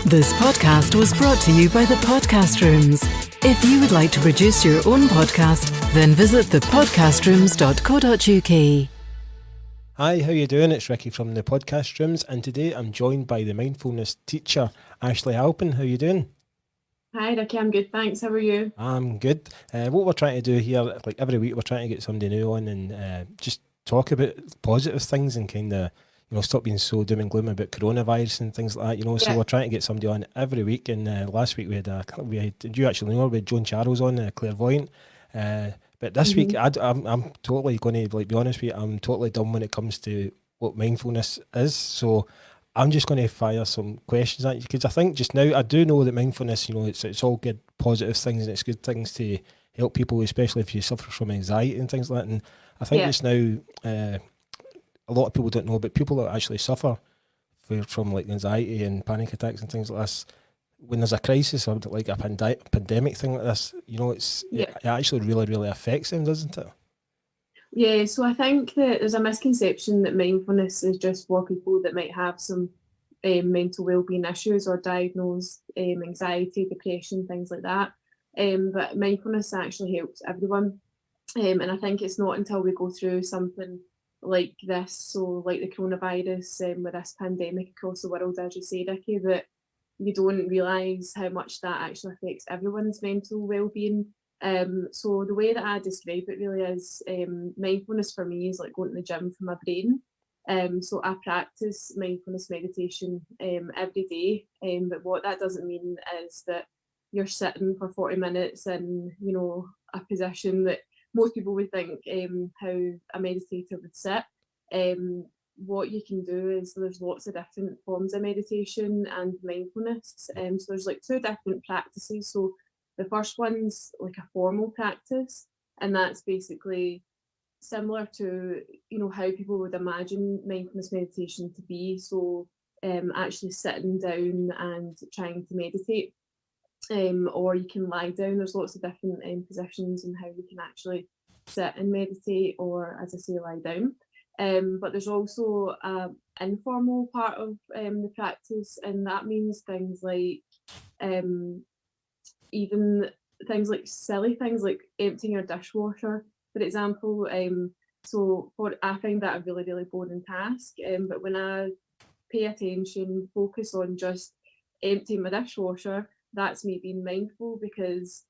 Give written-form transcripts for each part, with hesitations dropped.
This podcast was brought to you by the Podcast Rooms. If you would like to produce your own podcast, then visit thepodcastrooms.co.uk. Hi, how you doing? It's Ricki from the Podcast Rooms, and today I'm joined by the Mindfulness teacher, Ashleigh Halpin. How you doing? Hi Ricki, I'm good, thanks. How are you? I'm good. What we're trying to do here, like every week, we're trying to get somebody new on and just talk about positive things and kind of, stop being so doom and gloom about coronavirus and things like that, So we're trying to get somebody on every week. And last week we had did you actually know, we had Joan Charles on, clairvoyant. But this week I'm totally going to be honest with you. I'm totally dumb when it comes to what mindfulness is. So I'm just going to fire some questions at you because I think just now I do know that mindfulness, it's all good, positive things, and it's good things to help people, especially if you suffer from anxiety and things like that. And I think just now, a lot of people don't know, but people that actually suffer from like anxiety and panic attacks and things like this, when there's a crisis or like a pandemic thing like this, it actually really, really affects them, doesn't it? Yeah, so I think that there's a misconception that mindfulness is just for people that might have some mental wellbeing issues or diagnosed anxiety, depression, things like that. But mindfulness actually helps everyone. And I think it's not until we go through something like this, so like the coronavirus with this pandemic across the world, as you say, Ricki, that you don't realise how much that actually affects everyone's mental well-being. So the way that I describe it really is mindfulness for me is like going to the gym for my brain. So I practice mindfulness meditation every day, but what that doesn't mean is that you're sitting for 40 minutes in, a position that most people would think how a meditator would sit. What you can do is there's lots of different forms of meditation and mindfulness. So there's like two different practices. So the first one's like a formal practice, and that's basically similar to, how people would imagine mindfulness meditation to be. So actually sitting down and trying to meditate. Or you can lie down. There's lots of different positions and how you can actually sit and meditate, or as I say, lie down. But there's also an informal part of the practice, and that means things like even things like silly things like emptying your dishwasher, for example. So I find that a really, really boring task. But when I pay attention, focus on just emptying my dishwasher, that's me being mindful, because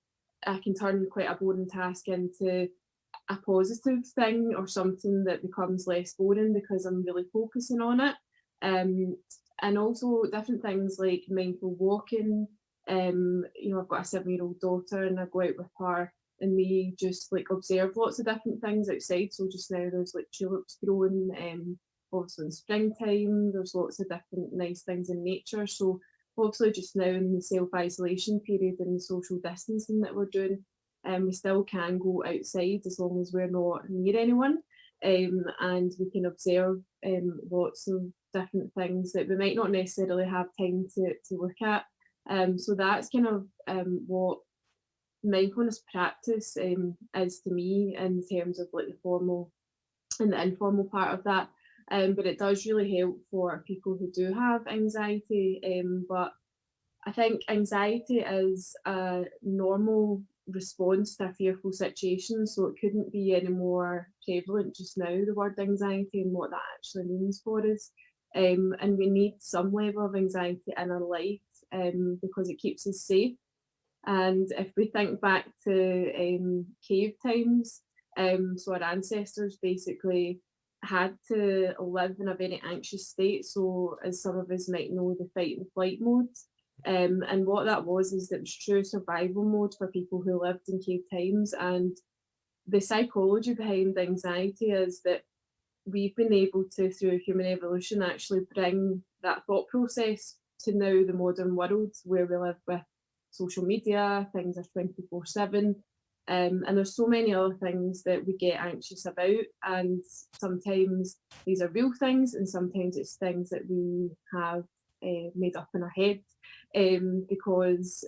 I can turn quite a boring task into a positive thing or something that becomes less boring because I'm really focusing on it. And also different things like mindful walking. I've got a 7-year-old daughter and I go out with her and we just like observe lots of different things outside. So just now there's like tulips growing, obviously in springtime, there's lots of different nice things in nature. So obviously just now in the self-isolation period and the social distancing that we're doing, we still can go outside as long as we're not near anyone, and we can observe lots of different things that we might not necessarily have time to look at. So that's kind of what mindfulness practice is to me in terms of like the formal and the informal part of that. But it does really help for people who do have anxiety. But I think anxiety is a normal response to a fearful situation, so it couldn't be any more prevalent just now, the word anxiety and what that actually means for us. And we need some level of anxiety in our life because it keeps us safe. And if we think back to cave times, so our ancestors basically had to live in a very anxious state. So as some of us might know, the fight and flight mode. And what that was is that it was true survival mode for people who lived in cave times. And the psychology behind anxiety is that we've been able to, through human evolution, actually bring that thought process to now the modern world where we live with social media, things are 24/7. And there's so many other things that we get anxious about, and sometimes these are real things and sometimes it's things that we have made up in our head, because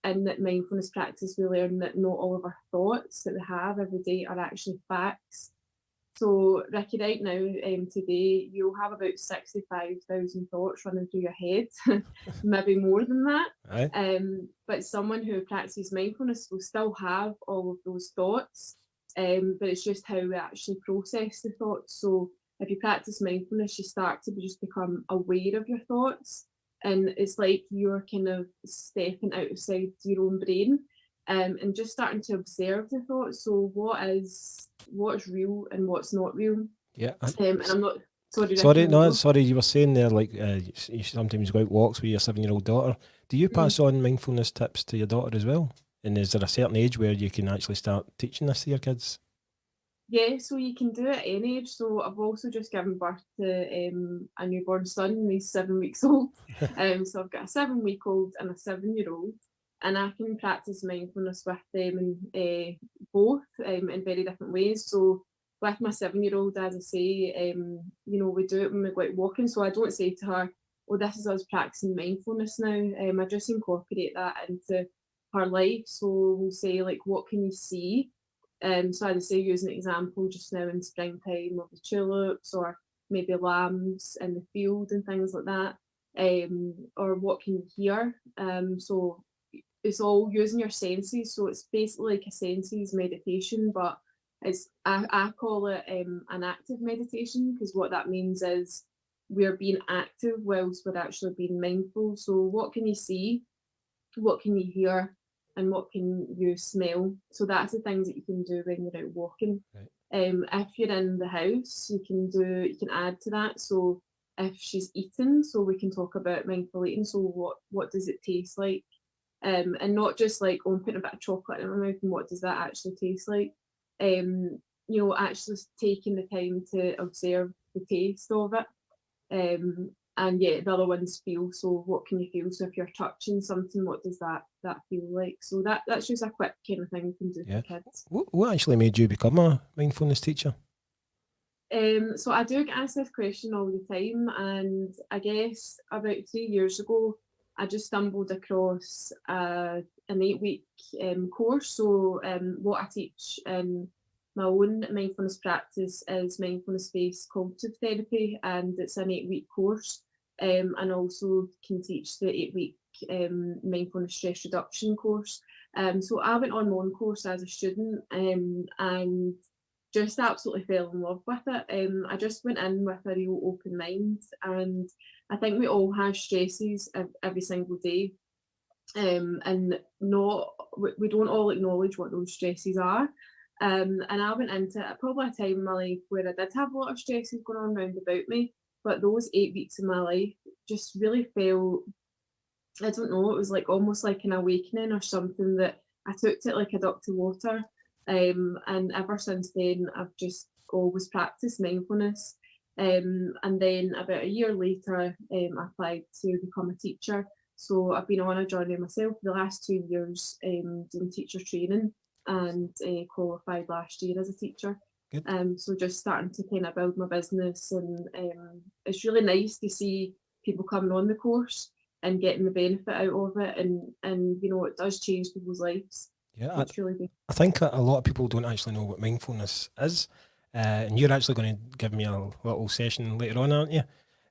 in that mindfulness practice we learn that not all of our thoughts that we have every day are actually facts. So, Ricki, right now, today, you'll have about 65,000 thoughts running through your head, maybe more than that. Aye. But someone who practices mindfulness will still have all of those thoughts, but it's just how we actually process the thoughts. So, if you practice mindfulness, you start to just become aware of your thoughts. And it's like you're kind of stepping outside your own brain, and just starting to observe the thoughts. So what's real and what's not real. Yeah. And I'm not sorry. Sorry, Ricki, no, sorry. You were saying there, like, you sometimes go out walks with your 7-year-old daughter. Do you pass on mindfulness tips to your daughter as well? And is there a certain age where you can actually start teaching this to your kids? Yeah, so you can do it at any age. So I've also just given birth to a newborn son, and he's 7 weeks old. So I've got a 7-week-old and a 7-year-old, and I can practice mindfulness with them in both in very different ways. So with my 7-year-old, as I say, we do it when we go out walking. So I don't say to her, "Oh, this is us practicing mindfulness now." I just incorporate that into her life. So we'll say, like, what can you see? So as I say, use an example just now in springtime of the tulips, or maybe lambs in the field and things like that. Or what can you hear? So it's all using your senses. So it's basically like a senses meditation, but I call it an active meditation, because what that means is we're being active whilst we're actually being mindful. So what can you see? What can you hear? And what can you smell? So that's the things that you can do when you're out walking. Right. If you're in the house, you can add to that. So if she's eating, so we can talk about mindful eating. So what does it taste like? And not just like, oh, I'm putting a bit of chocolate in my mouth, and what does that actually taste like? Actually taking the time to observe the taste of it. And yeah, the other one's feel. So what can you feel? So if you're touching something, what does that feel like? So that's just a quick kind of thing you can do Yeah. for kids. What actually made you become a mindfulness teacher? So I do get asked this question all the time, and I guess about 3 years ago, I just stumbled across an 8-week course. So what I teach in my own mindfulness practice is mindfulness-based cognitive therapy, and it's an 8-week course. And also can teach the 8-week mindfulness stress reduction course. So I went on one course as a student, and just absolutely fell in love with it. I just went in with a real open mind, and I think we all have stresses every single day, and we don't all acknowledge what those stresses are. And I went into it probably a time in my life where I did have a lot of stresses going on around about me, but those 8 weeks of my life just really felt, I don't know, it was like almost like an awakening or something, that I took to it like a duck to water. And ever since then, I've just always practiced mindfulness. And then about a year later, I applied to become a teacher. So I've been on a journey myself for the last 2 years, doing teacher training, and qualified last year as a teacher. Good. So just starting to kind of build my business, and it's really nice to see people coming on the course and getting the benefit out of it, and it does change people's lives. Yeah, It's really good. I think a lot of people don't actually know what mindfulness is, and you're actually going to give me a little session later on, aren't you?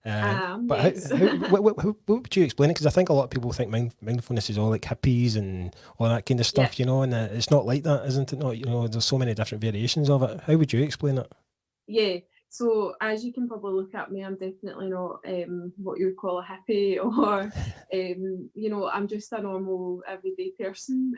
But Yes. what would you explain it? Because I think a lot of people think mindfulness is all like hippies and all that kind of Yeah. stuff, and it's not like that, isn't it? Not, there's so many different variations of it. How would you explain it? Yeah. So as you can probably look at me, I'm definitely not what you would call a hippie, or I'm just a normal everyday person.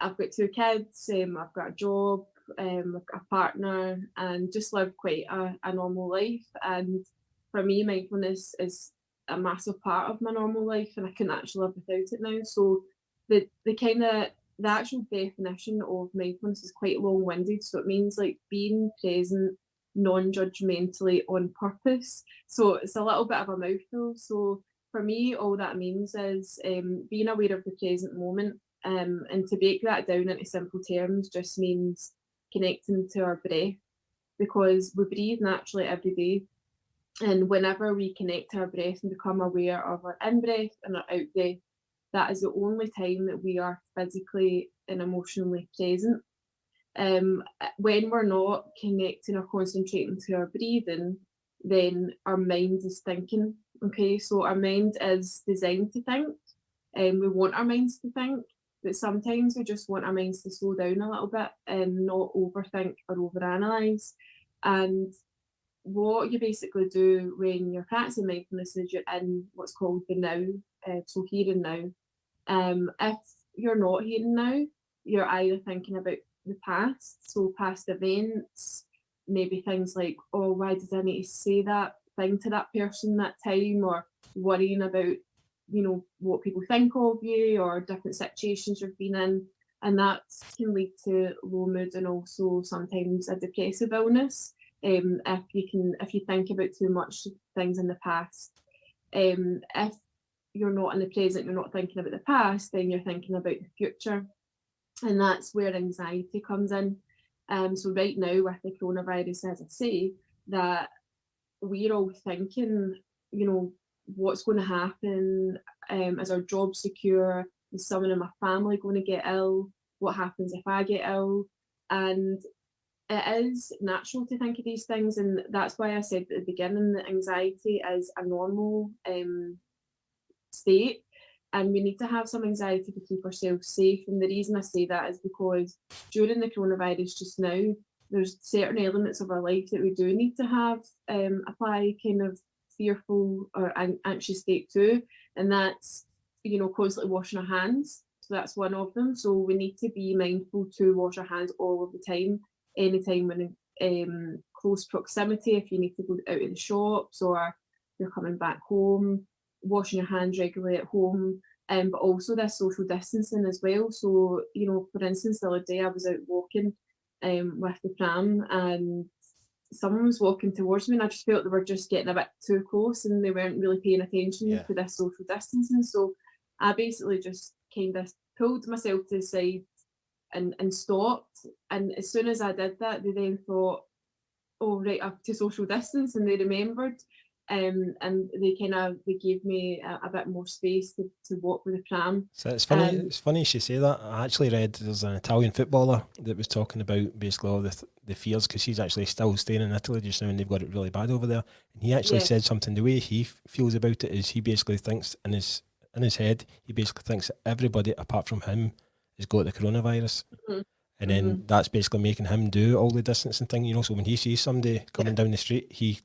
I've got 2 kids, I've got a job, I've got a partner, and just live quite a normal life. And for me, mindfulness is a massive part of my normal life, and I couldn't actually live without it now. So the actual definition of mindfulness is quite long-winded. So it means like being present non-judgmentally on purpose. So it's a little bit of a mouthful. So for me, all that means is being aware of the present moment. And to break that down into simple terms just means connecting to our breath, because we breathe naturally every day. And whenever we connect to our breath and become aware of our in-breath and our out-breath, that is the only time that we are physically and emotionally present. When we're not connecting or concentrating to our breathing, then our mind is thinking. Okay, so our mind is designed to think, and we want our minds to think, but sometimes we just want our minds to slow down a little bit and not overthink or overanalyze. And what you basically do when you're practicing mindfulness is you're in what's called the now, so here and now. If you're not here and now, you're either thinking about the past, so past events, maybe things like, oh, why did I need to say that thing to that person that time, or worrying about, what people think of you or different situations you've been in. And that can lead to low mood and also sometimes a depressive illness. If you think about too much things in the past. If you're not in the present, you're not thinking about the past, then you're thinking about the future. And that's where anxiety comes in. So right now with the coronavirus, as I say, that we're all thinking, what's going to happen? Is our job secure? Is someone in my family going to get ill? What happens if I get ill? And it is natural to think of these things, and that's why I said at the beginning that anxiety is a normal state, and we need to have some anxiety to keep ourselves safe. And the reason I say that is because during the coronavirus just now, there's certain elements of our life that we do need to have apply kind of fearful or anxious state to, and that's constantly washing our hands. So that's one of them. So we need to be mindful to wash our hands all of the time, anytime when in close proximity, if you need to go out of the shops or you're coming back home, washing your hands regularly at home, but also this social distancing as well. So, for instance, the other day I was out walking with the pram, and someone was walking towards me, and I just felt they were just getting a bit too close and they weren't really paying attention to this social distancing. So I basically just kind of pulled myself to the side and stopped. And as soon as I did that, they then thought, oh, right, up to social distance, and they remembered. And they gave me a bit more space to walk with the pram. So it's funny. It's funny you should say that. I actually read there's an Italian footballer that was talking about basically all the fears, because he's actually still staying in Italy just now, and they've got it really bad over there. And he actually said something. The way he feels about it is he basically thinks in his head, he basically thinks that everybody apart from him has got the coronavirus. Mm-hmm. And then that's basically making him do all the distancing thing, so when he sees somebody coming down the street, he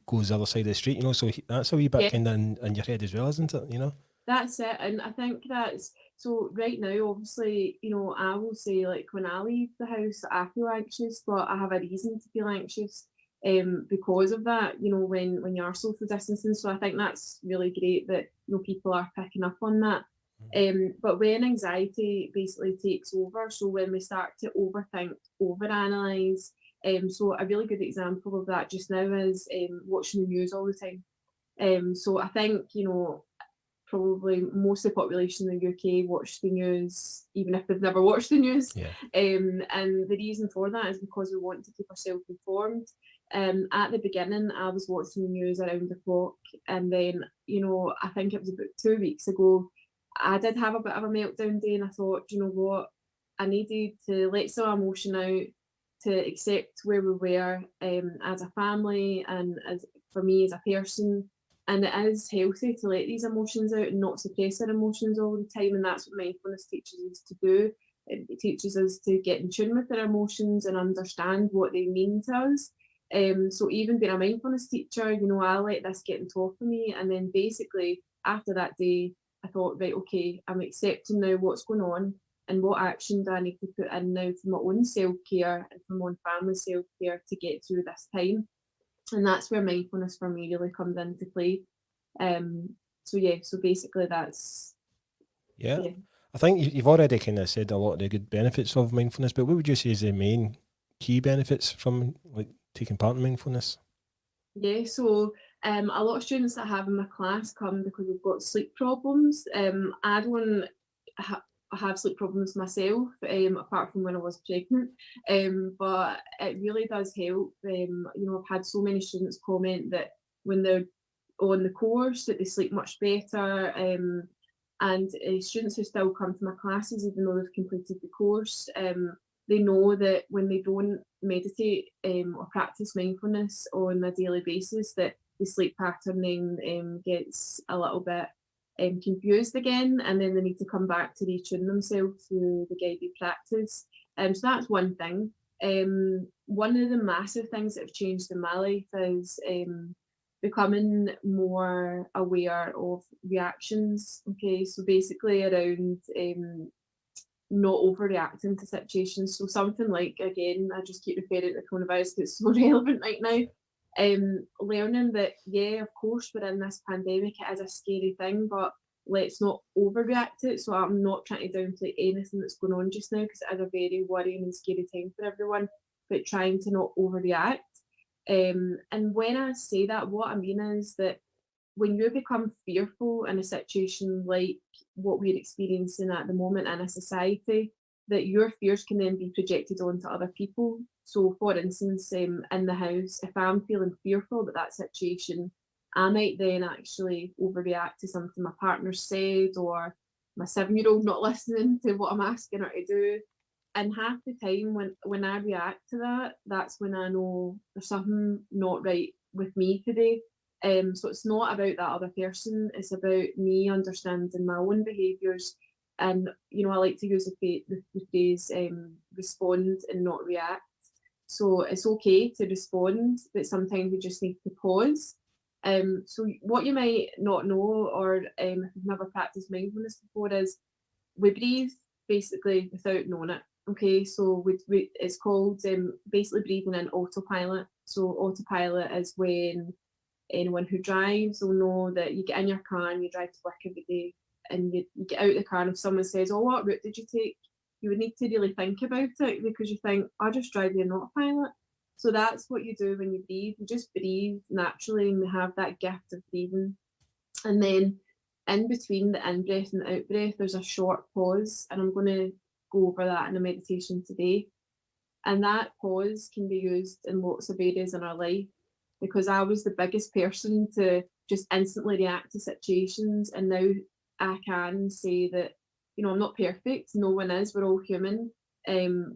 goes the other side of the street, so that's a wee bit kind of in your head as well, isn't it, That's it. And I think that's, so right now, obviously, I will say, like, when I leave the house, I feel anxious, but I have a reason to feel anxious because of that, when you are social distancing. So I think that's really great that, people are picking up on that. But when anxiety basically takes over, so when we start to overthink, overanalyze, so a really good example of that just now is watching the news all the time. So I think, probably most of the population in the UK watch the news, even if they've never watched the news. And the reason for that is because we want to keep ourselves informed. At the beginning, I was watching the news around the clock, and then, I think it was about 2 weeks ago, I did have a bit of a meltdown day, and I thought, you know what, I needed to let some emotion out, to accept where we were as a family and as for me as a person. And it is healthy to let these emotions out and not suppress our emotions all the time. And that's what mindfulness teaches us to do. It teaches us to get in tune with our emotions and understand what they mean to us. So even being a mindfulness teacher, I let this get on top of me. And then basically after that day, I thought, right, okay, I'm accepting now what's going on and what action do I need to put in now for my own self-care and for my own family self-care to get through this time. And that's where mindfulness for me really comes into play. So basically that's... Yeah. I think you've already kind of said a lot of the good benefits of mindfulness, but what would you say is the main key benefits from taking part in mindfulness? Yeah, so a lot of students that I have in my class come because they've got sleep problems. I don't have sleep problems myself, apart from when I was pregnant, but it really does help. I've had so many students comment that when they're on the course that they sleep much better, and students who still come to my classes even though they've completed the course, they know that when they don't meditate or practice mindfulness on a daily basis, that the sleep patterning gets a little bit confused again, and then they need to come back to retune themselves through the guided practice. So that's one thing. One of the massive things that have changed in my life is becoming more aware of reactions. Okay, so basically around not overreacting to situations. So something like, again, I just keep referring to coronavirus because it's so relevant right now. Learning that, yeah, of course, we're in this pandemic, it is a scary thing, but let's not overreact to it. So I'm not trying to downplay anything that's going on just now, because it is a very worrying and scary time for everyone, but trying to not overreact. And when I say that, what I mean is that when you become fearful in a situation like what we're experiencing at the moment in a society, that your fears can then be projected onto other people. So, for instance, in the house, if I'm feeling fearful about that situation, I might then actually overreact to something my partner said, or my 7-year-old not listening to what I'm asking her to do. And half the time when I react to that, that's when I know there's something not right with me today. So it's not about that other person, it's about me understanding my own behaviours. And, you know, I like to use the phrase respond and not react. So it's okay to respond, but sometimes we just need to pause. So what you might not know, or if you've never practiced mindfulness before, is we breathe basically without knowing it. Okay, so it's called basically breathing in autopilot. So autopilot is when anyone who drives will know that you get in your car and you drive to work every day, and you get out of the car and if someone says, oh, what route did you take? You would need to really think about it, because you think, I just drive in autopilot. So that's what you do when you breathe. You just breathe naturally, and we have that gift of breathing. And then in between the in-breath and the out-breath, there's a short pause, and I'm going to go over that in a meditation today. And that pause can be used in lots of areas in our life, because I was the biggest person to just instantly react to situations, and now I can say that, you know, I'm not perfect, no one is, we're all human,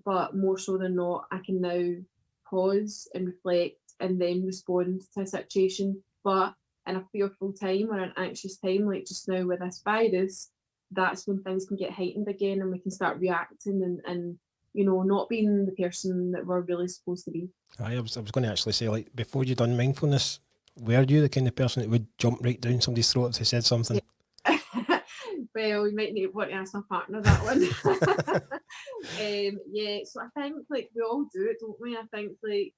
but more so than not, I can now pause and reflect and then respond to a situation. But in a fearful time or an anxious time, like just now with this virus, that's when things can get heightened again, and we can start reacting and you know, not being the person that we're really supposed to be. I was going to actually say, like, before you done mindfulness, were you the kind of person that would jump right down somebody's throat if they said something? Yeah. Well, you might need to ask my partner that one. Yeah, so I think like we all do it, don't we? I think like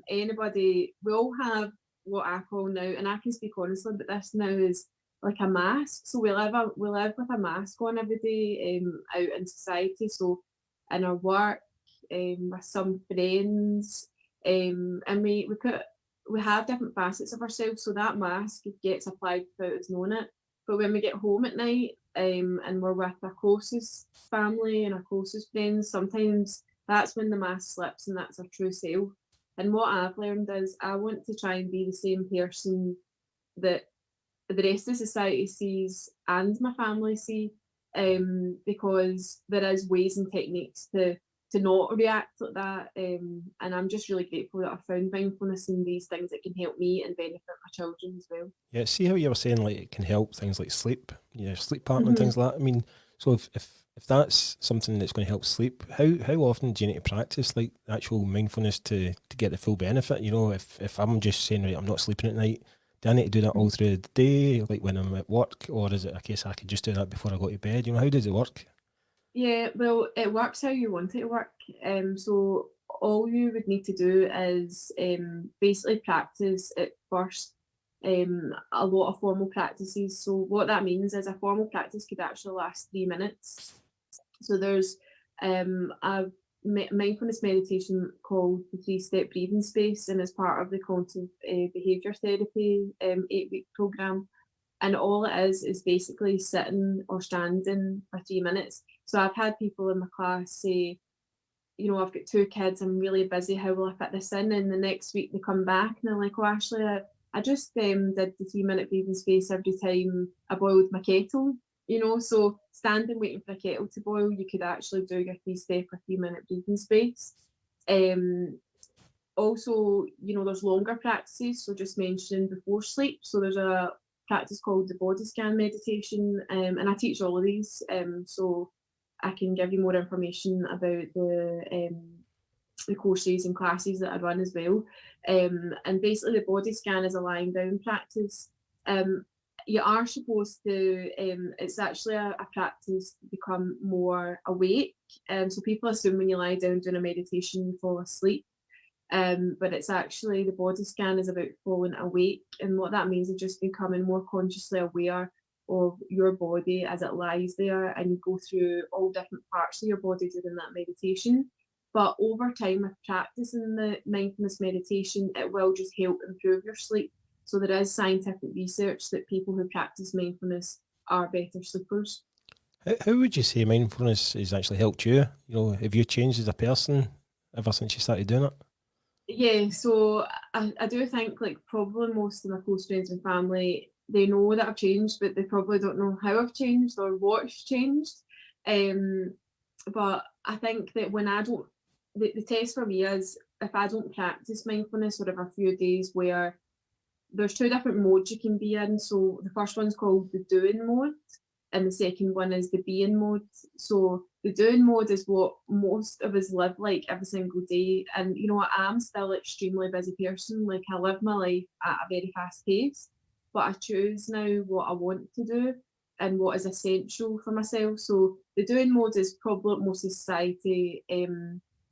anybody, we all have what I call now, and I can speak honestly, but this now is like a mask. So we live with a mask on every day out in society. So in our work, with some friends, and we have different facets of ourselves. So that mask gets applied without us knowing it. But when we get home at night, and we're with our closest family and our closest friends, sometimes that's when the mask slips and that's our true self. And what I've learned is I want to try and be the same person that the rest of society sees and my family see, because there is ways and techniques to not react like that. And I'm just really grateful that I found mindfulness in these things that can help me and benefit my children as well. Yeah, see how you were saying like it can help things like sleep, sleep pattern and things like that. I mean, so if that's something that's going to help sleep, how often do you need to practice like actual mindfulness to get the full benefit? You know, if I'm just saying, right, I'm not sleeping at night, do I need to do that all through the day, like when I'm at work, or is it a case I could just do that before I go to bed? You know, how does it work? Yeah, well, it works how you want it to work. So all you would need to do is basically practice at first a lot of formal practices. So what that means is a formal practice could actually last 3 minutes. So there's a mindfulness meditation called the 3-step breathing space, and it's part of the cognitive behaviour therapy 8-week programme. And all it is basically sitting or standing for 3 minutes. So I've had people in my class say, you know, I've got 2 kids, I'm really busy, how will I fit this in? And the next week they come back and they're like, oh, Ashleigh, I just did the 3-minute breathing space every time I boiled my kettle, So standing waiting for a kettle to boil, you could actually do your 3-step or 3-minute breathing space. Also, there's longer practices, so just mentioning before sleep. So there's a practice called the body scan meditation, and I teach all of these, so I can give you more information about the courses and classes that I run as well. And basically the body scan is a lying down practice. You are supposed to, it's actually a practice to become more awake. So people assume when you lie down doing a meditation, you fall asleep. But it's actually, the body scan is about falling awake. And what that means is just becoming more consciously aware of your body as it lies there, and you go through all different parts of your body during that meditation. But over time, with practicing the mindfulness meditation, it will just help improve your sleep. So there is scientific research that people who practice mindfulness are better sleepers. How would you say mindfulness has actually helped you? Have you changed as a person ever since you started doing it? Yeah, so I do think probably most of my close friends and family, they know that I've changed, but they probably don't know how I've changed or what's changed. But I think that when I don't, the test for me is if I don't practice mindfulness or have a few days where there's 2 different modes you can be in. So the first one's called the doing mode, and the second one is the being mode. So the doing mode is what most of us live like every single day. And I am still an extremely busy person. I live my life at a very fast pace, but I choose now what I want to do and what is essential for myself. So the doing mode is probably what most of society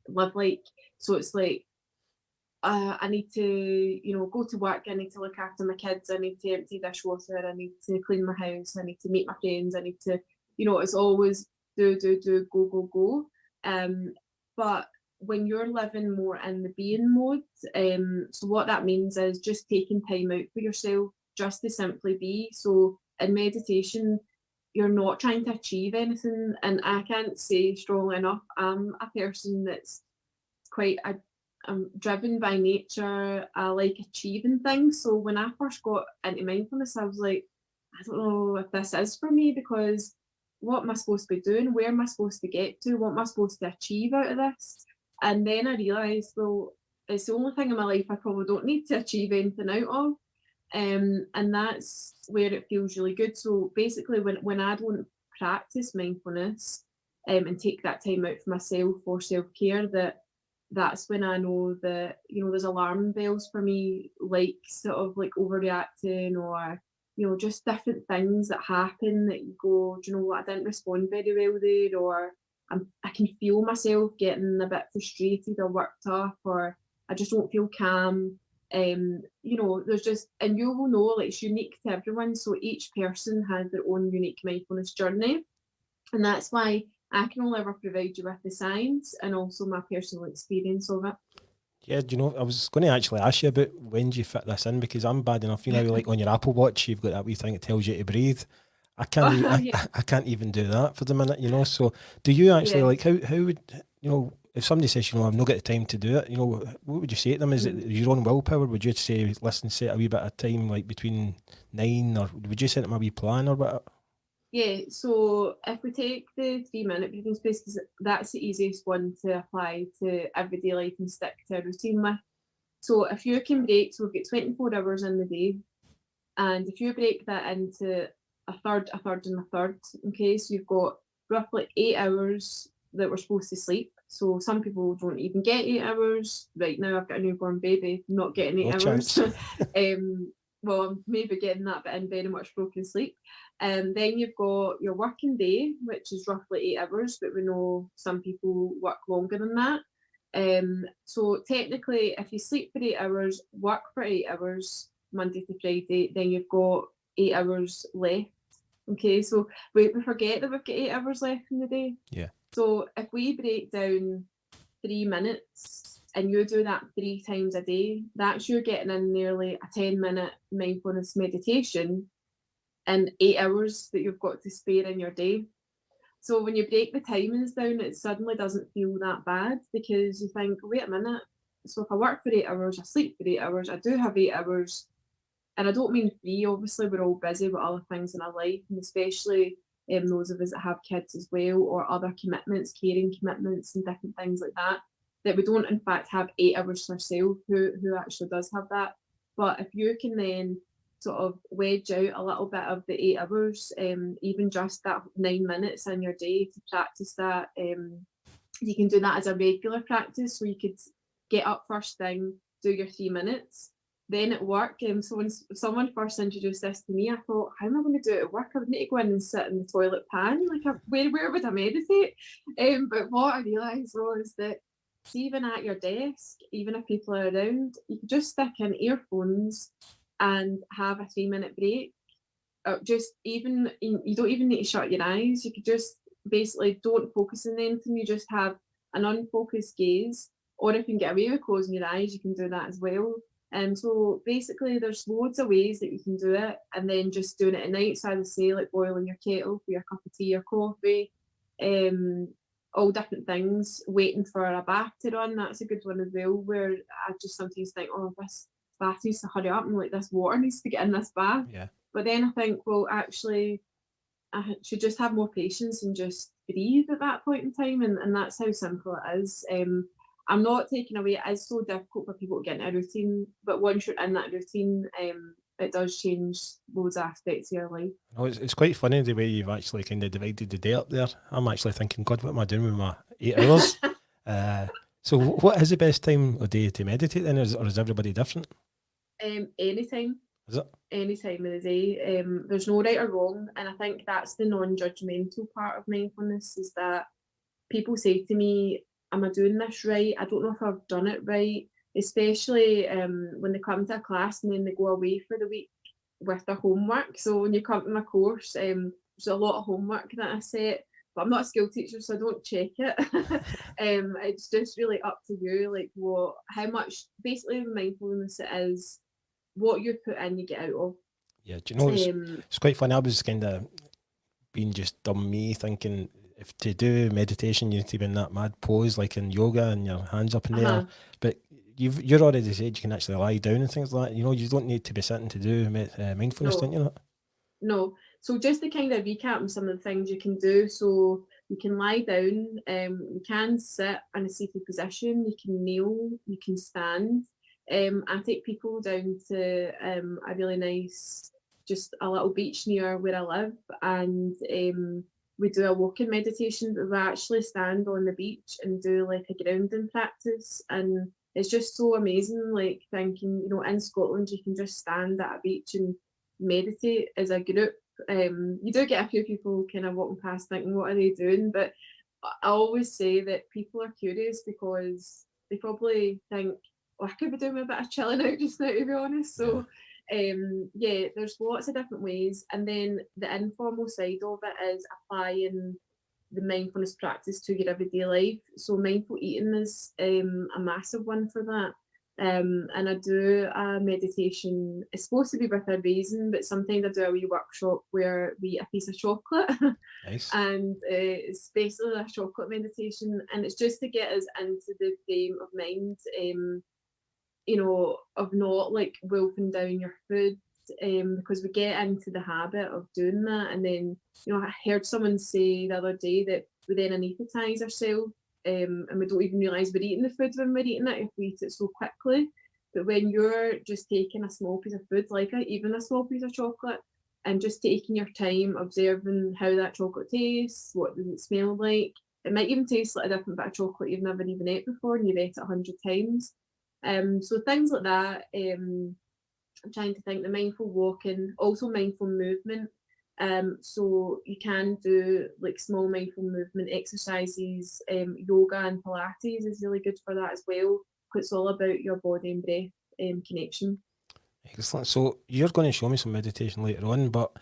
live like. So it's I need to, go to work, I need to look after my kids, I need to empty dishwasher, I need to clean my house, I need to meet my friends, I need to, it's always do, go, go. But when you're living more in the being mode, so what that means is just taking time out for yourself, just to simply be. So in meditation, you're not trying to achieve anything. And I can't say strongly enough, I'm a person that's I'm driven by nature. I like achieving things. So when I first got into mindfulness, I was like, I don't know if this is for me, because what am I supposed to be doing? Where am I supposed to get to? What am I supposed to achieve out of this? And then I realised, well, it's the only thing in my life I probably don't need to achieve anything out of. And that's where it feels really good. So basically, when I don't practice mindfulness and take that time out for myself for self-care, that's when I know that, there's alarm bells for me, sort of overreacting, or, just different things that happen that you go, do you know what, I didn't respond very well there, or I can feel myself getting a bit frustrated or worked up, or I just don't feel calm. There's just, and you will know, it's unique to everyone. So each person has their own unique mindfulness journey. And that's why I can only ever provide you with the science and also my personal experience of it. Yeah, I was going to actually ask you about when do you fit this in, because I'm bad enough, like on your Apple Watch, you've got that wee thing that tells you to breathe. I can't, I can't even do that for the minute, So do you actually how would, if somebody says, I've not got the time to do it, what would you say to them? Is it your own willpower? Would you say, listen, set a wee bit of time, between 9, or would you set them a wee plan or whatever? Yeah, so if we take the 3-minute breathing space, because that's the easiest one to apply to everyday life and stick to a routine with. So if you can break, so we've got 24 hours in the day, and if you break that into a third, and a third, okay, so you've got roughly 8 hours that we're supposed to sleep. So some people don't even get 8 hours. Right now I've got a newborn baby, not getting 8 hours. Well, I'm maybe getting that, but in very much broken sleep. Then you've got your working day, which is roughly 8 hours, but we know some people work longer than that. So technically, if you sleep for 8 hours, work for 8 hours, Monday to Friday, then you've got 8 hours left. Okay, so we forget that we've got 8 hours left in the day. Yeah. So if we break down 3 minutes and you do that 3 times a day, that's you getting in nearly a 10-minute mindfulness meditation in 8 hours that you've got to spare in your day. So when you break the timings down, it suddenly doesn't feel that bad, because you think, wait a minute, so if I work for 8 hours, I sleep for 8 hours, I do have 8 hours, and I don't mean free, obviously we're all busy with other things in our life, and especially those of us that have kids as well, or other commitments, caring commitments and different things like that, that we don't in fact have 8 hours to ourselves. Who actually does have that? But if you can then sort of wedge out a little bit of the 8 hours, even just that 9 minutes in your day to practice that, you can do that as a regular practice. So you could get up first thing, do your 3 minutes. Then at work, so when someone first introduced this to me, I thought, how am I going to do it at work? I would need to go in and sit in the toilet pan. Like, where would I meditate? But what I realised was that, see, even at your desk, even if people are around, you could just stick in earphones and have a 3-minute break. Or just even, you don't even need to shut your eyes. You could just basically don't focus on anything. You just have an unfocused gaze. Or if you can get away with closing your eyes, you can do that as well. So basically there's loads of ways that you can do it, and then just doing it at night. So I would say, like, boiling your kettle for your cup of tea or coffee, all different things, waiting for a bath to run. That's a good one as well, where I just sometimes think, oh, this bath needs to hurry up, and like this water needs to get in this bath. Yeah. But then I think, well, actually I should just have more patience and just breathe at that point in time, and that's how simple it is. I'm not taking away, it is so difficult for people to get into a routine, but once you're in that routine, it does change those aspects of your life. Oh, it's quite funny the way you've actually kind of divided the day up there. I'm actually thinking, God, what am I doing with my 8 hours? So what is the best time of day to meditate then, or is everybody different? Anytime. Is it? Any time of the day. There's no right or wrong, and I think that's the non-judgmental part of mindfulness, is that people say to me, am I doing this right? I don't know if I've done it right, especially when they come to a class and then they go away for the week with their homework. So when you come to my course, there's a lot of homework that I set, but I'm not a skill teacher, so I don't check it. It's just really up to you, like how much, basically with mindfulness, it is what you put in, you get out of. Yeah, do you know, it's quite funny. I was kind of being just dumb me, thinking if to do meditation you need to be in that mad pose like in yoga and your hands up in the air, but you're already said you can actually lie down and things like that. You know, you don't need to be sitting to do mindfulness, don't you? No. So just to kind of recap on some of the things you can do. So you can lie down, you can sit in a seated position, you can kneel, you can stand. I take people down to a really nice, just a little beach near where I live, and we do a walking meditation, but we actually stand on the beach and do like a grounding practice. And it's just so amazing, like thinking, you know, in Scotland, you can just stand at a beach and meditate as a group. You do get a few people kind of walking past thinking, what are they doing? But I always say that people are curious because they probably think, oh, I could be doing a bit of chilling out just now, to be honest. So there's lots of different ways. And then the informal side of it is applying the mindfulness practice to your everyday life. So mindful eating is a massive one for that. And I do a meditation, it's supposed to be with a raisin, but sometimes I do a wee workshop where we eat a piece of chocolate. Nice. And it's basically a chocolate meditation, and it's just to get us into the frame of mind, you know, of not like wolfing down your food, because we get into the habit of doing that. And then, you know, I heard someone say the other day that we then anaesthetise ourselves, and we don't even realise we're eating the food when we're eating it if we eat it so quickly. But when you're just taking a small piece of food, like even a small piece of chocolate, and just taking your time observing how that chocolate tastes, what does it smell like, it might even taste like a different bit of chocolate you've never even ate before and you've ate it 100 times. So things like that. I'm trying to think, the mindful walking, also mindful movement. So you can do like small mindful movement exercises. Yoga and Pilates is really good for that as well, because it's all about your body and breath connection. Excellent. So you're going to show me some meditation later on, but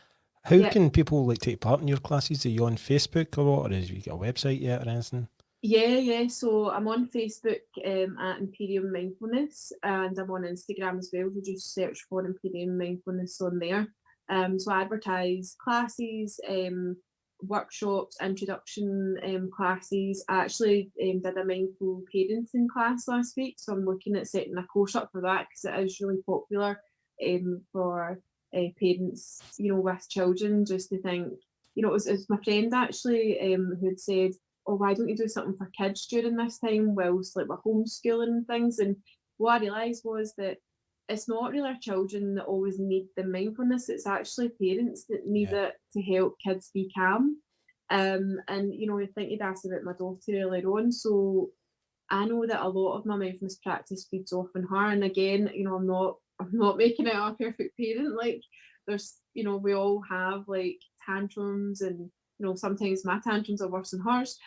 how can people like take part in your classes? Are you on Facebook or what, or have you got a website yet or anything? Yeah. So I'm on Facebook at Imperium Mindfulness, and I'm on Instagram as well. So just search for Imperium Mindfulness on there. So I advertise classes, workshops, introduction classes. I actually did a mindful parenting class last week, so I'm looking at setting a course up for that because it is really popular for parents, you know, with children, just to think, it was my friend actually who'd said, oh, why don't you do something for kids during this time whilst like we're homeschooling and things? And what I realised was that it's not really our children that always need the mindfulness, it's actually parents that need it to help kids be calm. And I think you'd asked about my daughter earlier on, so I know that a lot of my mindfulness practice feeds off on her. And again, I'm not making it a perfect parent. Like there's, we all have like tantrums, and sometimes my tantrums are worse than hers.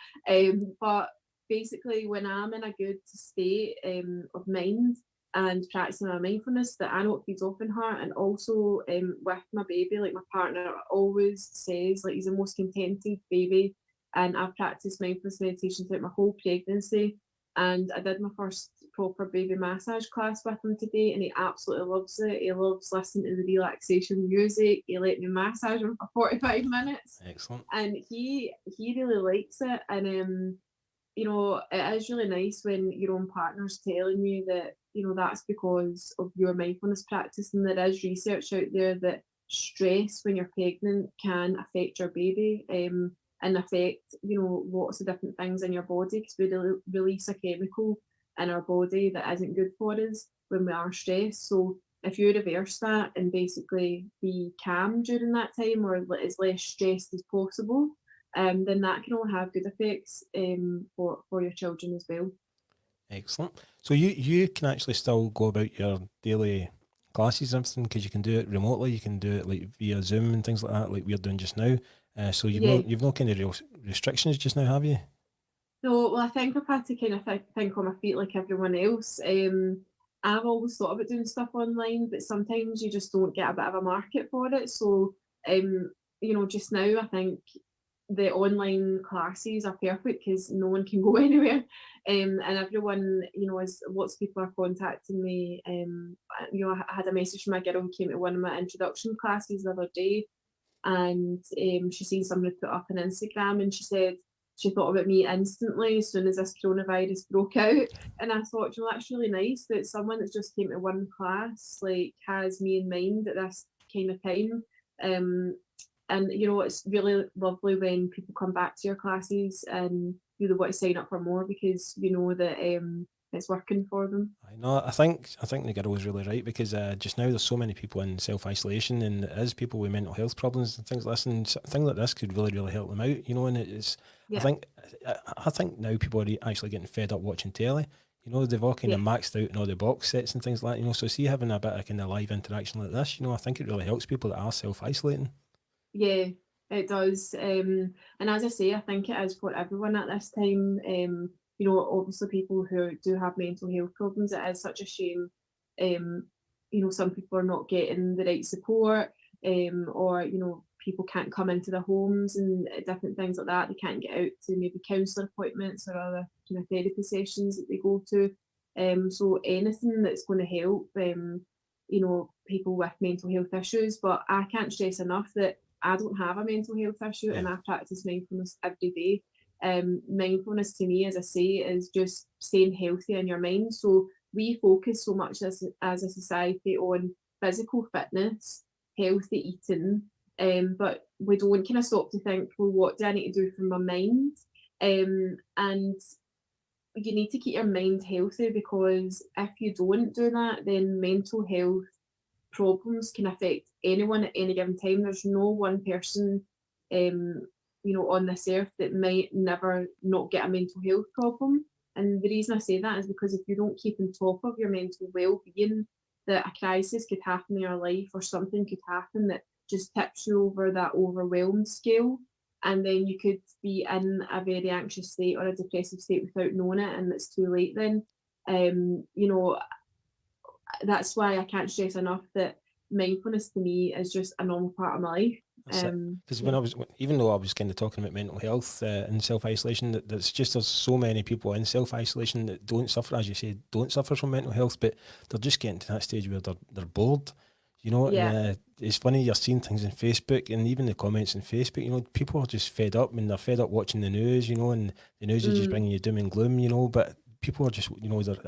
But basically, when I'm in a good state of mind and practicing my mindfulness, that I know it feeds off in her. And also with my baby, like my partner always says, like he's the most contented baby. And I've practiced mindfulness meditation throughout my whole pregnancy. And I did my first proper baby massage class with him today, and he absolutely loves it. He loves listening to the relaxation music. He let me massage him for 45 minutes. Excellent. And he really likes it. And it is really nice when your own partner's telling you that, that's because of your mindfulness practice. And there is research out there that stress when you're pregnant can affect your baby. And affect, lots of different things in your body, because we release a chemical in our body that isn't good for us when we are stressed. So if you reverse that and basically be calm during that time, or as less stressed as possible, then that can all have good effects for your children as well. Excellent. So you can actually still go about your daily classes and everything, because you can do it remotely. You can do it like via Zoom and things like that, like we're doing just now. So you've no kind of real restrictions just now, have you? No, well, I think I've had to kind of think on my feet like everyone else. I've always thought about doing stuff online, but sometimes you just don't get a bit of a market for it. So, just now I think the online classes are perfect because no one can go anywhere. And everyone, as lots of people are contacting me. I had a message from a girl who came to one of my introduction classes the other day, and she seen somebody put up on Instagram, and she said she thought about me instantly as soon as this coronavirus broke out. And I thought, that's really nice that someone that's just came to one class like has me in mind at this kind of time. And it's really lovely when people come back to your classes and they want to sign up for more, because that it's working for them. I know. I think the girl was really right, because just now there's so many people in self-isolation, and there is people with mental health problems and things like this, and a thing like this could really help them out. And it's. Yeah. I think now people are actually getting fed up watching telly. They've all kind of maxed out in all the box sets and things like that. So see, having a bit of kind of live interaction like this, I think it really helps people that are self-isolating. Yeah, it does. And as I say, I think it is for everyone at this time. Obviously people who do have mental health problems, it is such a shame. Some people are not getting the right support, or people can't come into their homes and different things like that. They can't get out to maybe counsellor appointments or other kind of therapy sessions that they go to. So anything that's going to help, people with mental health issues. But I can't stress enough that I don't have a mental health issue, and I practice mindfulness every day. Mindfulness to me, as I say, is just staying healthy in your mind. So we focus so much as a society on physical fitness, healthy eating, but we don't kind of stop to think, well, what do I need to do for my mind? And you need to keep your mind healthy, because if you don't do that, then mental health problems can affect anyone at any given time. There's no one person on this earth that might never not get a mental health problem. And the reason I say that is because if you don't keep on top of your mental well-being, that a crisis could happen in your life, or something could happen that just tips you over that overwhelmed scale, and then you could be in a very anxious state or a depressive state without knowing it, and it's too late then. That's why I can't stress enough that mindfulness to me is just a normal part of my life. Because even though I was kind of talking about mental health and self-isolation, there's so many people in self-isolation that don't suffer, as you say, don't suffer from mental health, but they're just getting to that stage where they're bored. And, it's funny, you're seeing things on Facebook, and even the comments on Facebook, people are just fed up, and they're fed up watching the news, and the news is just bringing you doom and gloom, but people are just,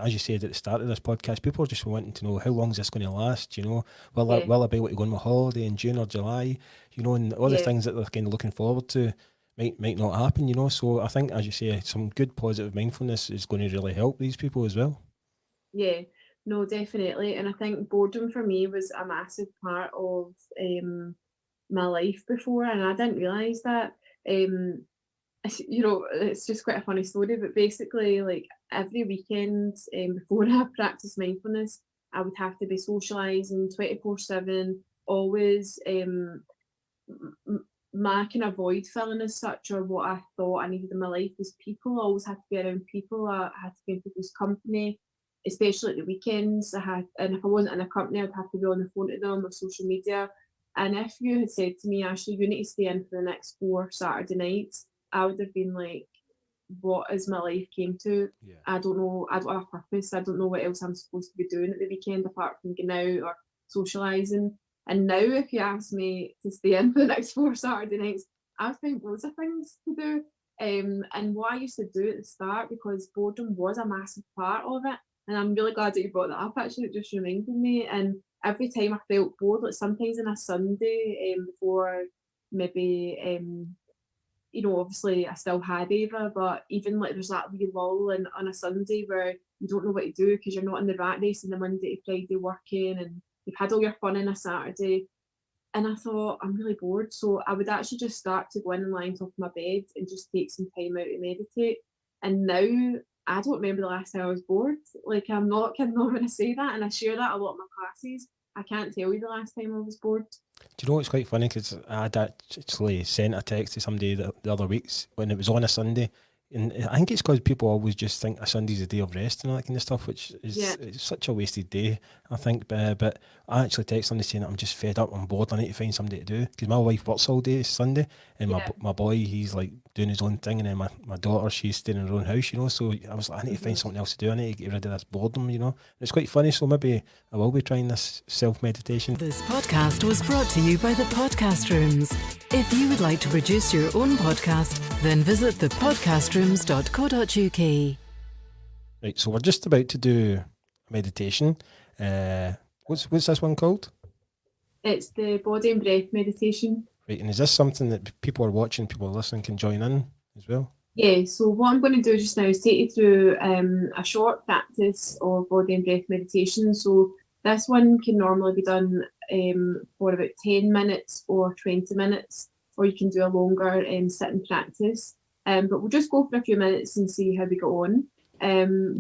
as you said at the start of this podcast, people are just wanting to know how long is this going to last. Will I be able to go on my holiday in June or July? And all the things that they're kind of looking forward to might not happen. So I think, as you say, some good positive mindfulness is going to really help these people as well. Yeah, no, definitely. And I think boredom for me was a massive part of my life before, and I didn't realise that. It's just quite a funny story, but basically, like every weekend before I practiced mindfulness, I would have to be socialising 24/7, always my kind of void filling as such, or what I thought I needed in my life was people. I always had to be around people. I had to be in people's company, especially at the weekends. And if I wasn't in a company, I'd have to be on the phone to them or social media. And if you had said to me, Ashleigh, you need to stay in for the next 4 Saturday nights, I would have been like, what is my life came to? Yeah. I don't know. I don't have a purpose. I don't know what else I'm supposed to be doing at the weekend apart from going out or socialising. And now, if you ask me to stay in for the next 4 Saturday nights, I've found loads of things to do. And what I used to do at the start, because boredom was a massive part of it, and I'm really glad that you brought that up. Actually, it just reminded me. And every time I felt bored, like sometimes on a Sunday, before maybe obviously I still had Ava, but even like there's that wee lull on a Sunday where you don't know what to do because you're not in the rat race on the Monday to Friday working, and you've had all your fun on a Saturday. And I thought, I'm really bored. So I would actually just start to go in and lie on top of my bed and just take some time out to meditate. And now I don't remember the last time I was bored. Like, I'm not kidding when I say that, and I share that a lot in my classes. I can't tell you the last time I was bored. Do you know what's quite funny? Because I had actually sent a text to somebody the other weeks when it was on a Sunday, and I think it's because people always just think a Sunday's a day of rest and all that kind of stuff, which is it's such a wasted day, I think. But I actually texted somebody saying that I'm just fed up, I'm bored, I need to find somebody to do, because my wife works all day Sunday, and my boy, he's like doing his own thing, and then my daughter, she's staying in her own house, so I was like, I need to find something else to do, I need to get rid of this boredom, and it's quite funny, so maybe I will be trying this self-meditation. This podcast was brought to you by the Podcast Rooms. If you would like to produce your own podcast, then visit thepodcastrooms.co.uk. Right, so we're just about to do a meditation. What's this one called? It's the body and breath meditation. Right, and is this something that people are watching, people are listening can join in as well? Yeah, so what I'm going to do just now is take you through a short practice of body and breath meditation. So this one can normally be done for about 10 minutes or 20 minutes, or you can do a longer sitting practice. But we'll just go for a few minutes and see how we go on.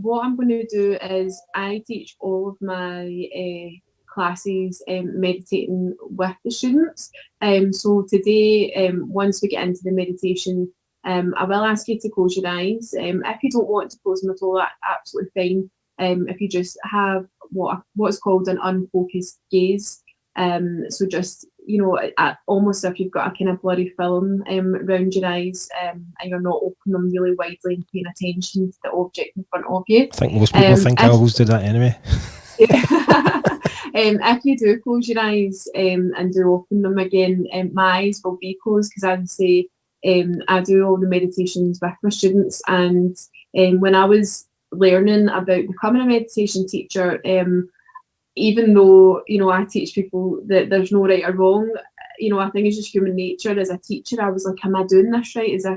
What I'm going to do is I teach all of my classes meditating with the students. So today, once we get into the meditation, I will ask you to close your eyes. If you don't want to close them at all, that's absolutely fine. If you just have what's called an unfocused gaze, so just almost if you've got a kind of blurry film around your eyes, and you're not opening them really widely and paying attention to the object in front of you. I think most people think I always do that anyway. If you do close your eyes and do open them again, my eyes will be closed, because as I say, I do all the meditations with my students, and when I was learning about becoming a meditation teacher, even though I teach people that there's no right or wrong, I think it's just human nature. As a teacher, I was like, am I doing this right? Is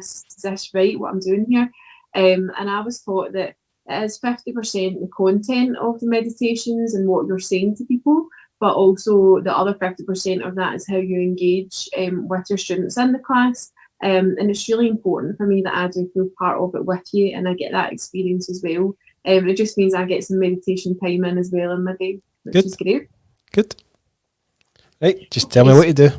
this right, what I'm doing here? And I was taught that it is 50% the content of the meditations and what you're saying to people, but also the other 50% of that is how you engage with your students in the class. And it's really important for me that I do feel part of it with you, and I get that experience as well. It just means I get some meditation time in as well in my day, which is great. Good. Right, just tell me what to do.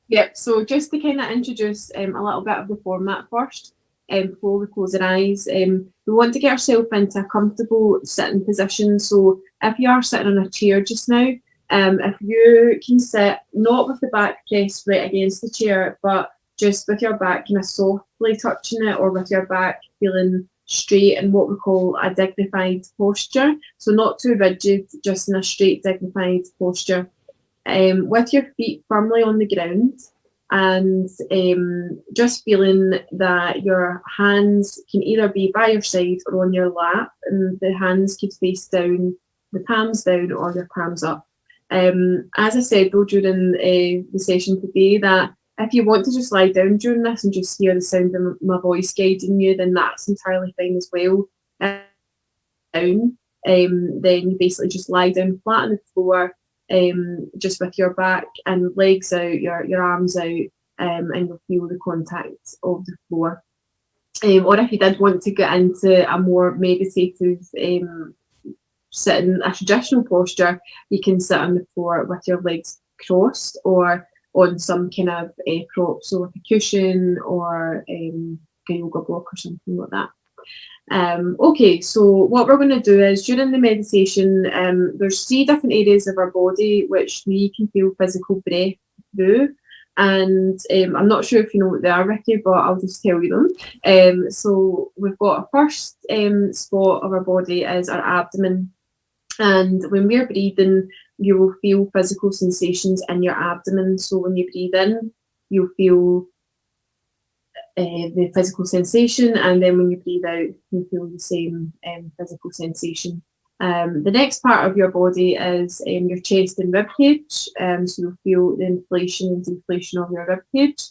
Yep, so just to kind of introduce a little bit of the format first, before we close our eyes, we want to get ourselves into a comfortable sitting position. So if you are sitting on a chair just now, if you can sit not with the back pressed right against the chair, but just with your back kind of softly touching it, or with your back feeling straight in what we call a dignified posture. So not too rigid, just in a straight dignified posture. With your feet firmly on the ground, and just feeling that your hands can either be by your side or on your lap, and the hands could face down, the palms down, or your palms up. As I said though during the session today, that if you want to just lie down during this and just hear the sound of my voice guiding you, then that's entirely fine as well. Down, then you basically just lie down flat on the floor, just with your back and legs out, your arms out, and you'll feel the contact of the floor. Or if you did want to get into a more meditative sitting, a traditional posture, you can sit on the floor with your legs crossed or on some kind of prop, so like a cushion or a yoga block or something like that. Okay, so what we're going to do is during the meditation, there's 3 different areas of our body which we can feel physical breath through. And I'm not sure if you know what they are, Ricki, but I'll just tell you them. So we've got a first spot of our body is our abdomen. And when we're breathing, you will feel physical sensations in your abdomen. So when you breathe in, you'll feel the physical sensation, and then when you breathe out, you feel the same physical sensation. The next part of your body is your chest and rib cage, so you'll feel the inflation and deflation of your rib cage.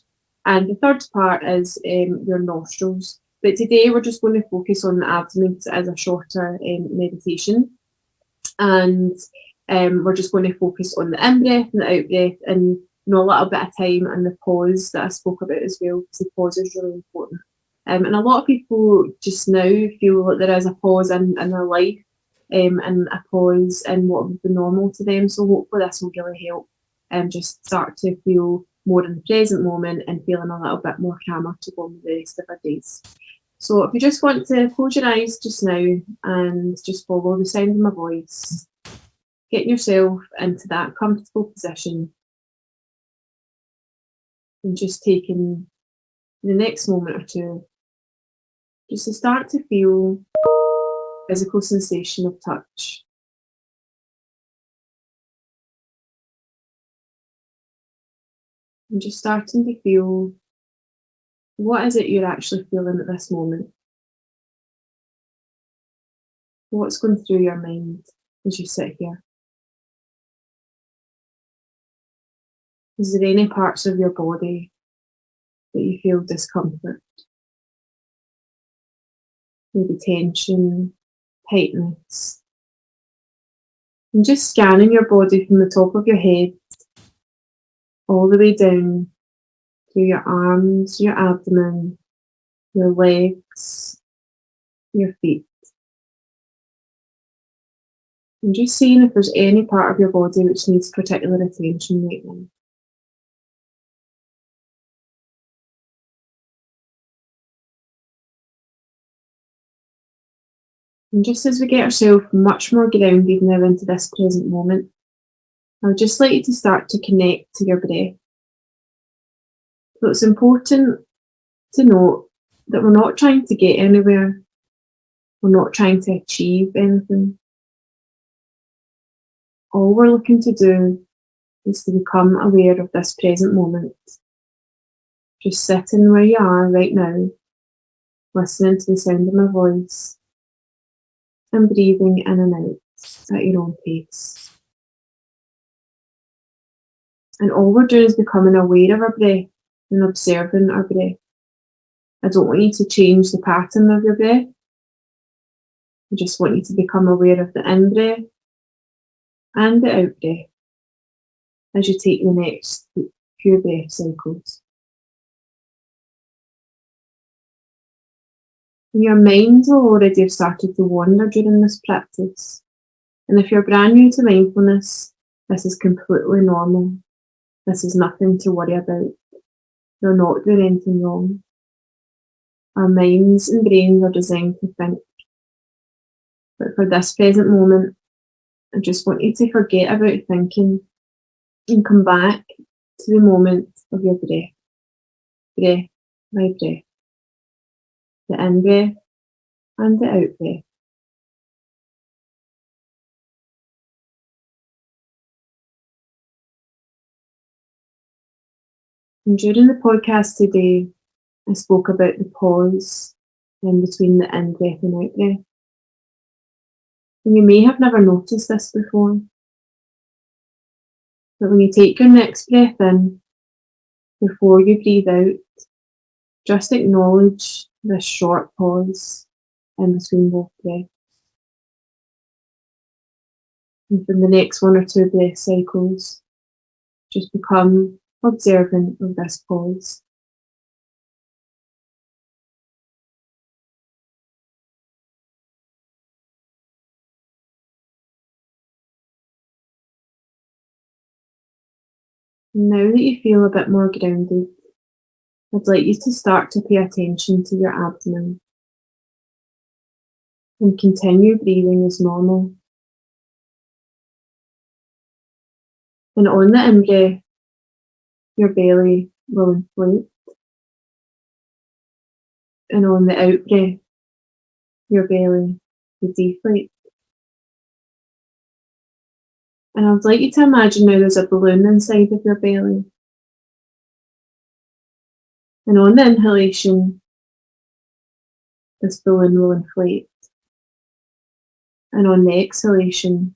And the third part is your nostrils. But today we're just going to focus on the abdomen because it is a shorter meditation. And we're just going to focus on the in-breath and the out-breath, and a little bit of time and the pause that I spoke about as well, because the pause is really important. And a lot of people just now feel that there is a pause in their life, and a pause in what would be normal to them. So hopefully this will really help just start to feel more in the present moment and feeling a little bit more calmer to go on with the rest of our days. So if you just want to close your eyes just now and just follow the sound of my voice, get yourself into that comfortable position, and just taking the next moment or two just to start to feel physical sensation of touch. And just starting to feel, what is it you're actually feeling at this moment? What's going through your mind as you sit here? Is there any parts of your body that you feel discomfort? Maybe tension, tightness. And just scanning your body from the top of your head all the way down through your arms, your abdomen, your legs, your feet. And just seeing if there's any part of your body which needs particular attention right now. And just as we get ourselves much more grounded now into this present moment, I would just like you to start to connect to your breath. So it's important to note that we're not trying to get anywhere. We're not trying to achieve anything. All we're looking to do is to become aware of this present moment. Just sitting where you are right now, listening to the sound of my voice, and breathing in and out at your own pace. And all we're doing is becoming aware of our breath and observing our breath. I don't want you to change the pattern of your breath. I just want you to become aware of the in-breath and the out-breath as you take the next few breath cycles. Your mind will already have started to wander during this practice. And if you're brand new to mindfulness, this is completely normal. This is nothing to worry about. You're not doing anything wrong. Our minds and brains are designed to think. But for this present moment, I just want you to forget about thinking and come back to the moment of your breath. Breath by breath. The in-breath and the out-breath. And during the podcast today, I spoke about the pause in between the in-breath and out-breath. And you may have never noticed this before, but when you take your next breath in, before you breathe out, just acknowledge this short pause in between both breaths. And for the next 1 or 2 breath cycles, just become observant of this pause. Now that you feel a bit more grounded, I'd like you to start to pay attention to your abdomen and continue breathing as normal. And on the in-breath, your belly will inflate. And on the out-breath, your belly will deflate. And I'd like you to imagine now there's a balloon inside of your belly. And on the inhalation, this balloon will inflate. And on the exhalation,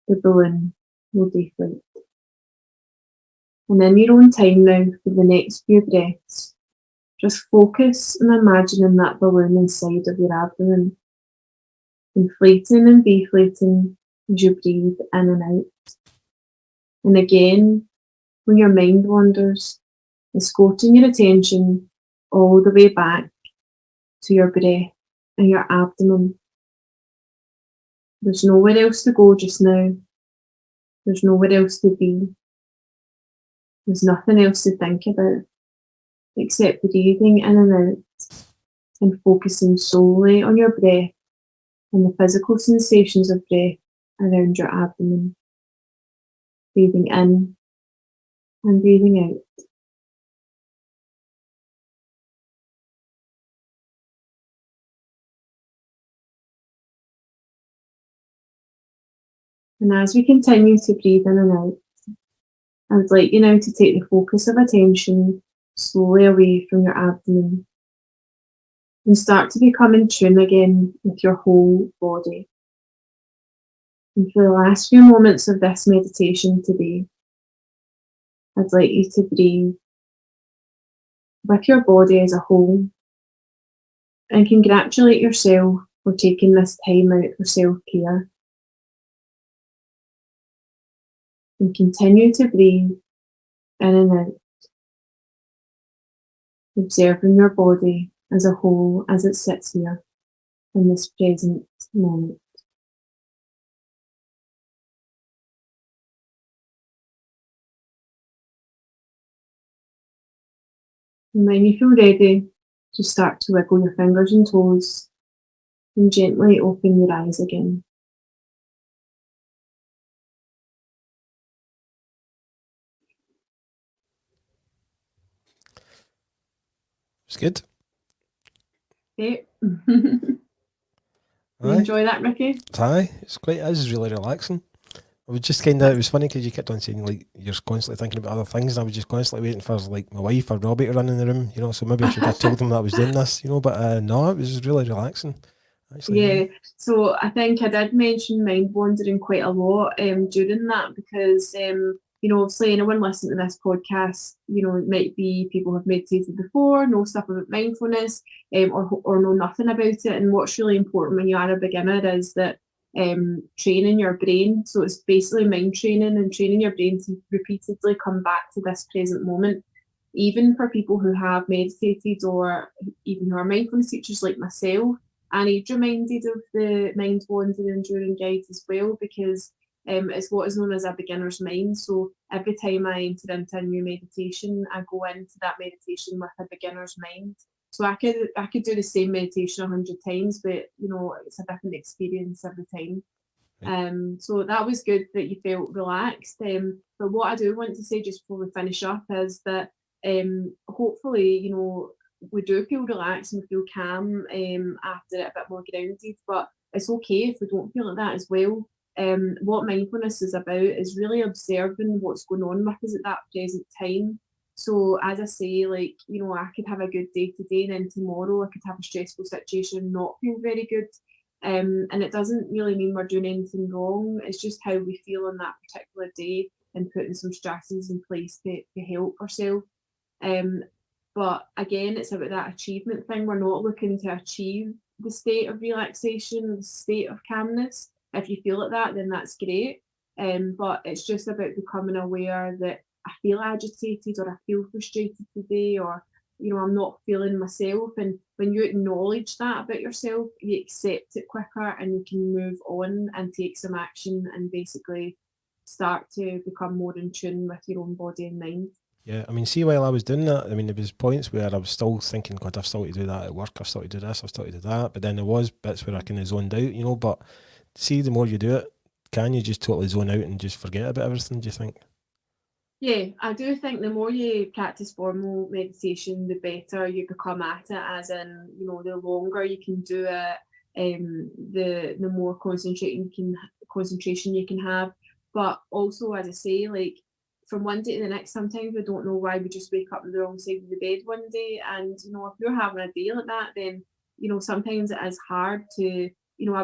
the balloon will deflate. And in your own time now, for the next few breaths, just focus on imagining that balloon inside of your abdomen, inflating and deflating as you breathe in and out. And again, when your mind wanders, escorting your attention all the way back to your breath and your abdomen. There's nowhere else to go just now. There's nowhere else to be. There's nothing else to think about except breathing in and out and focusing solely on your breath and the physical sensations of breath around your abdomen. Breathing in and breathing out. And as we continue to breathe in and out, I would like you now to take the focus of attention slowly away from your abdomen and start to become in tune again with your whole body. And for the last few moments of this meditation today, I'd like you to breathe with your body as a whole and congratulate yourself for taking this time out for self-care. And continue to breathe in and out, observing your body as a whole as it sits here in this present moment. And when you feel ready, just start to wiggle your fingers and toes and gently open your eyes again. It's good. Okay. You enjoy that, Ricki? Aye, it's quite. It is really relaxing. I was just kind of. It was funny because you kept on saying like you're constantly thinking about other things, and I was just constantly waiting for like my wife or Robbie to run in the room, you know. So maybe I should have told them that I was doing this, you know. But no, it was really relaxing. Actually, Yeah. So I think I did mention mind wandering quite a lot during that because obviously anyone listening to this podcast, it might be people who have meditated before, know stuff about mindfulness, or know nothing about it. And what's really important when you are a beginner is that training your brain. So it's basically mind training and training your brain to repeatedly come back to this present moment. Even for people who have meditated or even who are mindfulness teachers like myself, I need reminded of the mind wandering during guides as well because it's what is known as a beginner's mind. So every time I enter into a new meditation, I go into that meditation with a beginner's mind. So I could do the same meditation 100 times, but it's a different experience every time. So that was good that you felt relaxed. But what I do want to say just before we finish up is that hopefully, we do feel relaxed and we feel calm after it, a bit more grounded, but it's okay if we don't feel like that as well. What mindfulness is about is really observing what's going on with us at that present time So as I say, like, you know, I could have a good day today, and then tomorrow I could have a stressful situation, not feel very good. And it doesn't really mean we're doing anything wrong. It's just how we feel on that particular day and putting some strategies in place to help ourselves. But again, it's about that achievement thing. We're not looking to achieve the state of relaxation, the state of calmness. If you feel like that, then that's great. But it's just about becoming aware that I feel agitated or I feel frustrated today, or, you know, I'm not feeling myself. And when you acknowledge that about yourself, you accept it quicker and you can move on and take some action and basically start to become more in tune with your own body and mind. Yeah, I mean, see, while I was doing that, I mean, there was points where I was still thinking, God, I've still to do that at work, I've still to do this, I've still to do that. But then there was bits where I kind of zoned out, you know. But see, the more you do it, can you just totally zone out and just forget about everything, do you think? Yeah, I do think the more you practice formal meditation, the better you become at it, as in, you know, the longer you can do it, the more concentration you can have. But also, as I say, like, from one day to the next, sometimes we don't know why we just wake up on the wrong side of the bed one day. And, you know, if you're having a day like that, then, you know, sometimes it is hard to, you know,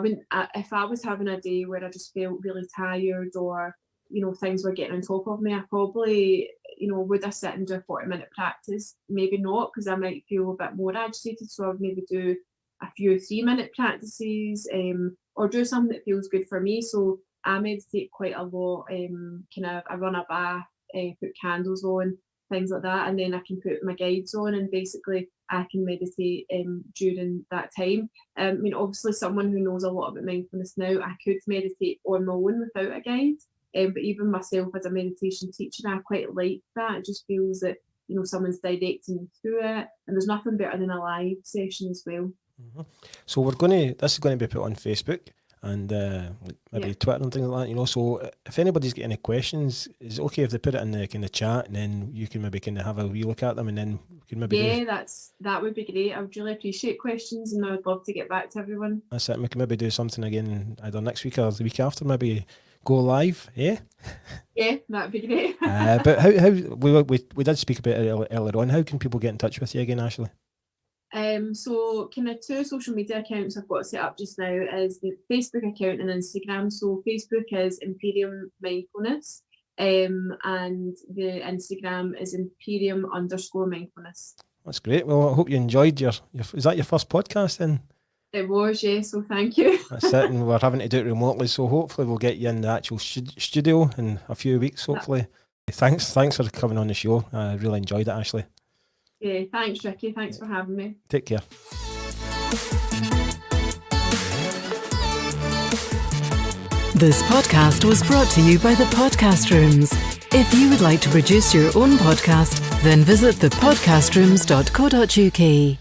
if I was having a day where I just felt really tired, or, you know, things were getting on top of me, I probably, you know, would I sit and do a 40-minute practice? Maybe not, because I might feel a bit more agitated. So I would maybe do a few 3-minute practices, or do something that feels good for me. So I meditate quite a lot. I run a bath, put candles on, things like that, and then I can put my guides on, and basically I can meditate during that time. I mean, obviously, someone who knows a lot about mindfulness now, I could meditate on my own without a guide. But even myself as a meditation teacher, I quite like that. It just feels that, you know, someone's directing you through it, and there's nothing better than a live session as well. Mm-hmm. So this is going to be put on Facebook and maybe Twitter and things like that, you know. So if anybody's got any questions, is it okay if they put it in the kind of chat, and then you can maybe kind of have a wee look at them, and then we can maybe that would be great. I would really appreciate questions, and I would love to get back to everyone. That's it. We can maybe do something again either next week or the week after, maybe go live, yeah? Yeah, that'd be great. But how we did speak about it earlier on. How can people get in touch with you again, Ashleigh? So kind of 2 social media accounts I've got set up just now is the Facebook account and Instagram. So Facebook is Imperium Mindfulness, and the Instagram is Imperium_mindfulness. That's great. Well, I hope you enjoyed your is that your first podcast then? It was, yeah, so thank you. That's it, and we're having to do it remotely, so hopefully we'll get you in the actual studio in a few weeks, hopefully. Thanks for coming on the show. I really enjoyed it, Ashleigh. Yeah, thanks, Ricki. Thanks for having me. Take care. This podcast was brought to you by the Podcast Rooms. If you would like to produce your own podcast, then visit thepodcastrooms.co.uk.